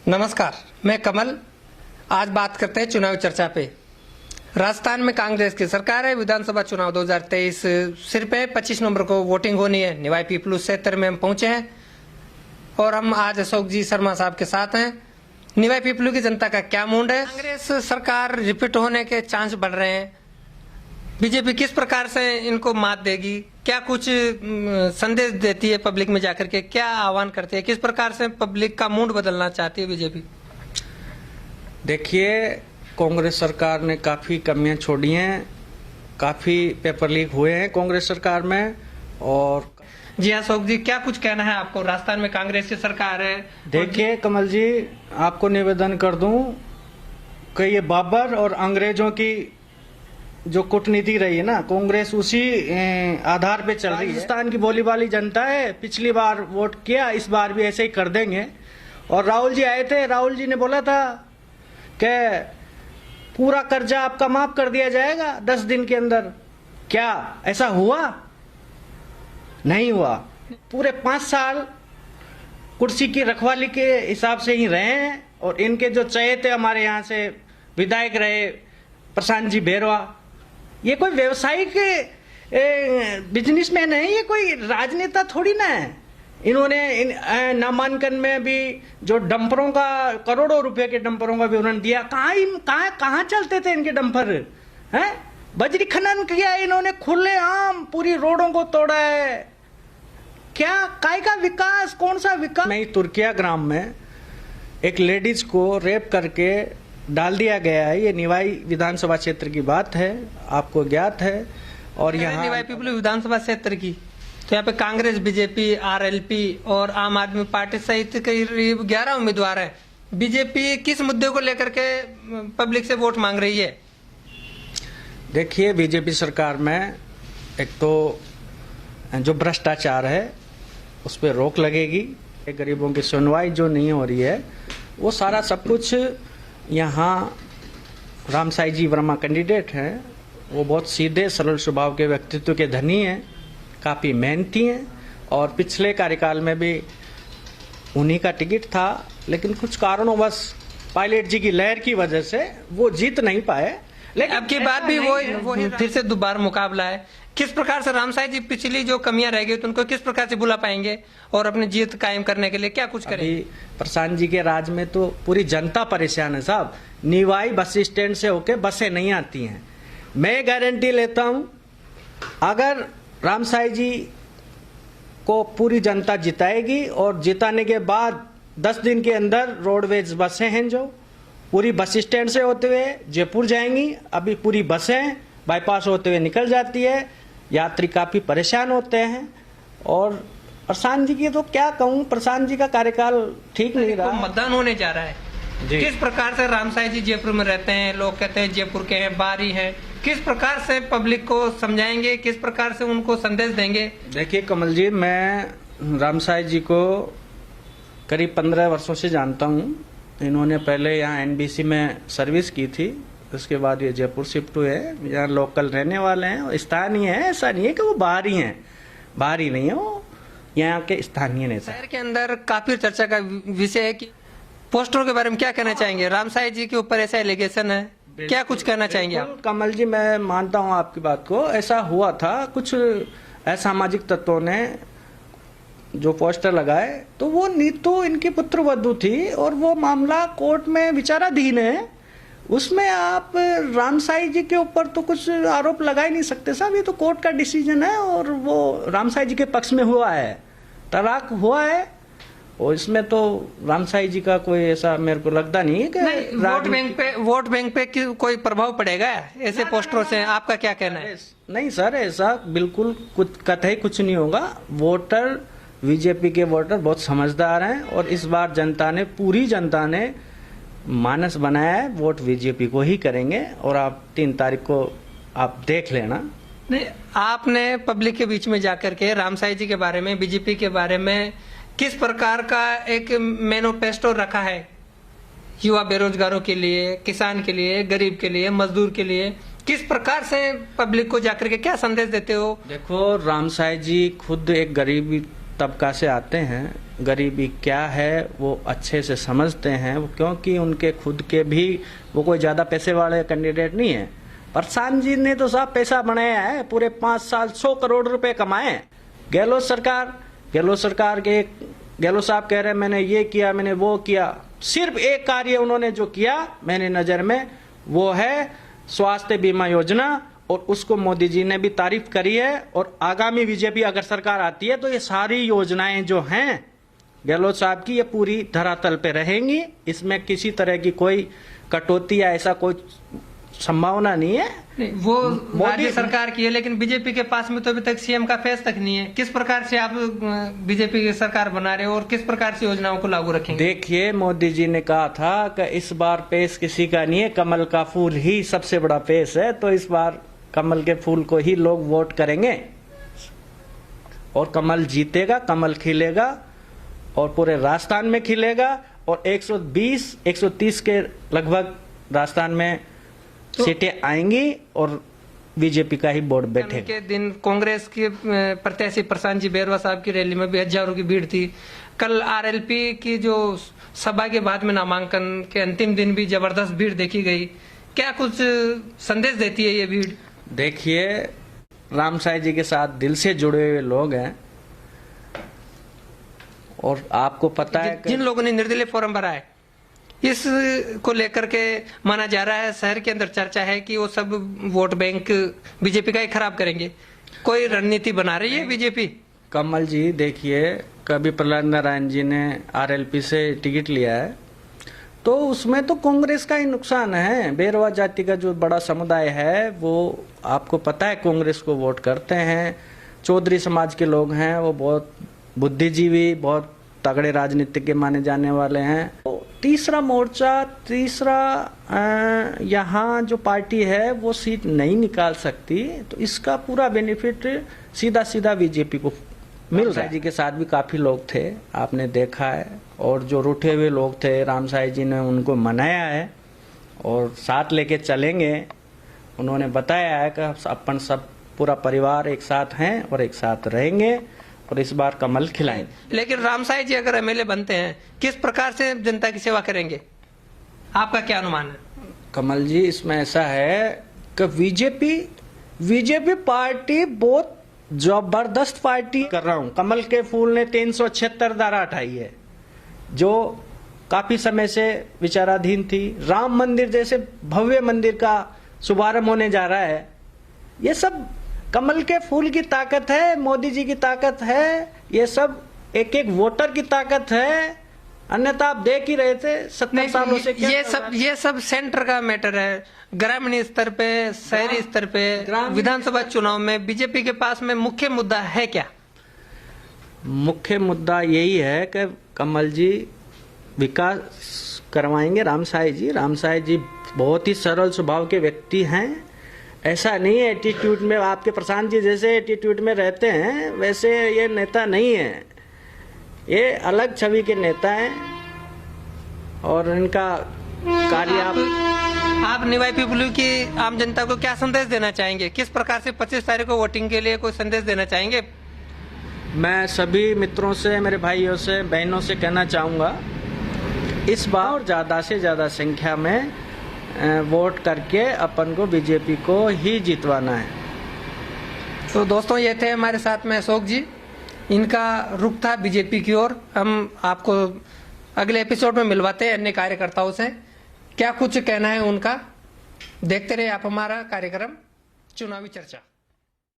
नमस्कार, मैं कमल। आज बात करते हैं चुनावी चर्चा पे। राजस्थान में कांग्रेस की सरकार है। विधानसभा चुनाव 2023 सिर्फ 25 नवंबर को वोटिंग होनी है। निवाई पीपलू क्षेत्र में हम पहुंचे हैं और हम आज अशोक जी शर्मा साहब के साथ हैं। निवाई पीपलू की जनता का क्या मूड है? कांग्रेस सरकार रिपीट होने के चांस बढ़ रहे हैं। बीजेपी किस प्रकार से इनको मात देगी? क्या कुछ संदेश देती है पब्लिक में जाकर के? क्या आह्वान करती है? किस प्रकार से पब्लिक का मूड बदलना चाहती है बीजेपी? देखिए, कांग्रेस सरकार ने काफ़ी कमियां छोड़ी हैं, काफ़ी पेपर लीक हुए हैं कांग्रेस सरकार में। और जी हाँ अशोक जी, क्या कुछ कहना है आपको? राजस्थान में कांग्रेस की सरकार है। देखिए कमल जी, आपको निवेदन कर दूं कि ये बाबर और अंग्रेजों की जो कूटनीति रही है ना, कांग्रेस उसी आधार पे चल रही है। राजस्थान की भोली भाली जनता है, पिछली बार वोट किया, इस बार भी ऐसे ही कर देंगे। और राहुल जी आए थे, राहुल जी ने बोला था कि पूरा कर्जा आपका माफ कर दिया जाएगा 10 दिन के अंदर। क्या ऐसा हुआ? नहीं हुआ। पूरे 5 साल कुर्सी की रखवाली के हिसाब से ही रहे हैं। और इनके जो चहेते हमारे यहाँ से विधायक रहे, प्रशांत जी बेरवा, ये कोई व्यवसायिक बिजनेसमैन है, ये कोई राजनेता थोड़ी ना है। इन्होंने नामांकन में भी जो डंपरों का, करोड़ों रुपए के डंपरों का विवरण दिया। कहाँ चलते थे इनके डंपर हैं? बजरी खनन किया इन्होंने, खुले आम पूरी रोडों को तोड़ा है। क्या काय का विकास? कौन सा विकास? नहीं, तुर्किया ग्राम में एक लेडीज को रेप करके डाल दिया गया है। ये निवाई विधानसभा क्षेत्र की बात है, आपको ज्ञात है। और यहाँ निवाई पीपलू विधानसभा क्षेत्र की, तो यहाँ पे कांग्रेस, बीजेपी, आरएलपी और आम आदमी पार्टी सहित करीब 11 उम्मीदवार हैं। बीजेपी किस मुद्दे को लेकर के पब्लिक से वोट मांग रही है? देखिए, बीजेपी सरकार में एक तो जो भ्रष्टाचार है उस पर रोक लगेगी। गरीबों की सुनवाई जो नहीं हो रही है, वो सारा सब कुछ यहाँ रामसाई जी वर्मा कैंडिडेट हैं। वो बहुत सीधे सरल स्वभाव के व्यक्तित्व के धनी हैं, काफ़ी मेहनती हैं। और पिछले कार्यकाल में भी उन्हीं का टिकट था, लेकिन कुछ कारणोंवश पायलट जी की लहर की वजह से वो जीत नहीं पाए। लेकिन अब की बात भी वो फिर से दोबारा मुकाबला है। किस प्रकार से रामसाई जी पिछली जो कमियां रह गई तो उनको किस प्रकार से बुला पाएंगे और अपनी जीत कायम करने के लिए क्या कुछ करेंगे? प्रशांत जी के राज में तो पूरी जनता परेशान है साहब। निवाई बस स्टैंड से होके बसें नहीं आती हैं। मैं गारंटी लेता हूं, अगर रामसाई जी को पूरी जनता जिताएगी और जिताने के बाद 10 दिन के अंदर रोडवेज बसें हैं जो पूरी बस स्टैंड से होते हुए जयपुर जाएंगी। अभी पूरी बसें बाईपास होते हुए निकल जाती है, यात्री काफी परेशान होते हैं। और प्रशांत जी की तो क्या कहूँ, प्रशांत जी का कार्यकाल ठीक नहीं रहा। मतदान होने जा रहा है, किस प्रकार से रामसाई जी जयपुर में रहते हैं? लोग कहते हैं जयपुर के हैं, बाहरी हैं। किस प्रकार से पब्लिक को समझाएंगे, किस प्रकार से उनको संदेश देंगे? देखिए कमल जी, मैं रामसाई जी को करीब 15 वर्षों से जानता हूँ। इन्होंने पहले यहाँ एनबीसी में सर्विस की थी, उसके बाद ये जयपुर शिफ्ट हुए हैं। यहाँ लोकल रहने वाले हैं, स्थानीय हैं। ऐसा नहीं है कि वो बाहरी हैं, बाहरी नहीं है, वो यहाँ के स्थानीय नेता। शहर के अंदर काफी चर्चा का विषय है कि पोस्टरों के बारे में क्या कहना चाहेंगे? रामसाई जी के ऊपर ऐसा एलिगेशन है, क्या कुछ कहना चाहेंगे आप? कमल जी, मैं मानता हूँ आपकी बात को। ऐसा हुआ था, कुछ असामाजिक तत्वों ने जो पोस्टर लगाए, तो वो नीतू इनकी पुत्रवधू थी और वो मामला कोर्ट में विचाराधीन है। उसमें आप रामसाई जी के ऊपर तो कुछ आरोप लगा ही नहीं सकते साहब। ये तो कोर्ट का डिसीजन है और वो रामसाई जी के पक्ष में हुआ है, तलाक हुआ है। और इसमें तो रामसाई जी का कोई ऐसा मेरे को लगता नहीं है कि वोट बैंक पे कोई प्रभाव पड़ेगा ऐसे पोस्टरों से? आपका क्या कहना है? नहीं सर, ऐसा बिल्कुल कुछ कतई कुछ नहीं होगा। वोटर, बीजेपी के वोटर बहुत समझदार हैं और इस बार जनता ने, पूरी जनता ने मानस बनाया है, वोट बीजेपी को ही करेंगे। और आप 3 तारीख को आप देख लेना। नहीं, आपने पब्लिक के बीच में जाकर के रामसाई जी के बारे में, बीजेपी के बारे में किस प्रकार का एक मैनिफेस्टो रखा है? युवा बेरोजगारों के लिए, किसान के लिए, गरीब के लिए, मजदूर के लिए, किस प्रकार से पब्लिक को जाकर के क्या संदेश देते हो? देखो, रामसाई जी खुद एक गरीब तबका से आते हैं, गरीबी क्या है वो अच्छे से समझते हैं, क्योंकि उनके खुद के भी वो कोई ज़्यादा पैसे वाले कैंडिडेट नहीं है। प्रशांत जी ने तो साहब पैसा बनाया है, पूरे 5 साल 100 करोड़ रुपए कमाए। गहलोत सरकार के गहलोत साहब कह रहे हैं मैंने ये किया, मैंने वो किया। सिर्फ एक कार्य उन्होंने जो किया मैंने नज़र में, वो है स्वास्थ्य बीमा योजना, और उसको मोदी जी ने भी तारीफ करी है। और आगामी बीजेपी अगर सरकार आती है तो ये सारी योजनाएं जो हैं गहलोत साहब की, ये पूरी धरातल पे रहेंगी। इसमें किसी तरह की कोई कटौती या ऐसा कोई संभावना नहीं है। वो राज्य सरकार की है, लेकिन बीजेपी के पास में तो अभी तक सीएम का फेस तक नहीं है। किस प्रकार से आप बीजेपी की सरकार बना रहे हो और किस प्रकार से योजनाओं को लागू रखेंगे? देखिए, मोदी जी ने कहा था कि इस बार पेश किसी का नहीं है, कमल का फूल ही सबसे बड़ा पेश है। तो इस बार कमल के फूल को ही लोग वोट करेंगे और कमल जीतेगा, कमल खिलेगा और पूरे राजस्थान में खिलेगा। और 120-130 के लगभग राजस्थान में सीटें आएंगी और बीजेपी का ही बोर्ड बैठेगा। के दिन कांग्रेस के प्रत्याशी प्रशांत जी बैरवा साहब की रैली में भी हजारों की भीड़ थी। कल आरएलपी की जो सभा के बाद में नामांकन के अंतिम दिन भी जबरदस्त भीड़ देखी गई। क्या कुछ संदेश देती है ये भीड़? देखिए, राम साई जी के साथ दिल से जुड़े हुए लोग हैं और आपको पता है जिन लोगों ने निर्दलीय फॉर्म भरा है, इस को लेकर के माना जा रहा है, शहर के अंदर चर्चा है कि वो सब वोट बैंक बीजेपी का ही खराब करेंगे। कोई रणनीति बना रही है बीजेपी? कमल जी, देखिए, कभी प्रहलाद नारायण जी ने आरएलपी से टिकट लिया है तो उसमें तो कांग्रेस का ही नुकसान है। बैरवा जाति का जो बड़ा समुदाय है वो आपको पता है कांग्रेस को वोट करते हैं। चौधरी समाज के लोग हैं, वो बहुत बुद्धिजीवी, बहुत तगड़े राजनीतिज्ञ माने जाने वाले हैं। तो तीसरा मोर्चा, यहाँ जो पार्टी है वो सीट नहीं निकाल सकती, तो इसका पूरा बेनिफिट सीधा सीधा बीजेपी को मिल रहा है। जी के साथ भी काफी लोग थे, आपने देखा है, और जो रूठे हुए लोग थे राम साई जी ने उनको मनाया है और साथ लेके चलेंगे। उन्होंने बताया है कि अपन सब पूरा परिवार एक साथ हैं और एक साथ रहेंगे और इस बार कमल खिलाएंगे। लेकिन राम साई जी अगर एमएलए बनते हैं, किस प्रकार से जनता की सेवा करेंगे? आपका क्या अनुमान है? कमल जी, इसमें ऐसा है कि बीजेपी पार्टी बहुत जबरदस्त पार्टी कर रहा हूं। कमल के फूल ने 376 धारा हटाई है जो काफी समय से विचाराधीन थी। राम मंदिर जैसे भव्य मंदिर का शुभारंभ होने जा रहा है। ये सब कमल के फूल की ताकत है, मोदी जी की ताकत है, ये सब एक एक वोटर की ताकत है। अन्यथा आप देख ही रहे थे 70 सालों से ये सब सेंटर का मैटर है। ग्रामीण स्तर पे, शहरी स्तर पे, विधानसभा चुनाव में बीजेपी के पास में मुख्य मुद्दा है क्या? मुख्य मुद्दा यही है कि कमल जी विकास करवाएंगे। राम साई जी बहुत ही सरल स्वभाव के व्यक्ति हैं। ऐसा नहीं है एटीट्यूड में, आपके प्रशांत जी जैसे एटीट्यूड में रहते हैं वैसे ये नेता नहीं है। ये अलग छवि के नेता हैं और इनका कार्य आप निवाई पीपलू की आम जनता को क्या संदेश देना चाहेंगे? किस प्रकार से 25 तारीख को वोटिंग के लिए कोई संदेश देना चाहेंगे? मैं सभी मित्रों से, मेरे भाइयों से, बहनों से कहना चाहूँगा, इस बार ज़्यादा से ज़्यादा संख्या में वोट करके अपन को बीजेपी को ही जितवाना है। तो दोस्तों, ये थे हमारे साथ में अशोक जी। इनका रुख था बीजेपी की ओर। हम आपको अगले एपिसोड में मिलवाते हैं अन्य कार्यकर्ताओं से, क्या कुछ कहना है उनका। देखते रहिए आप हमारा कार्यक्रम चुनावी चर्चा।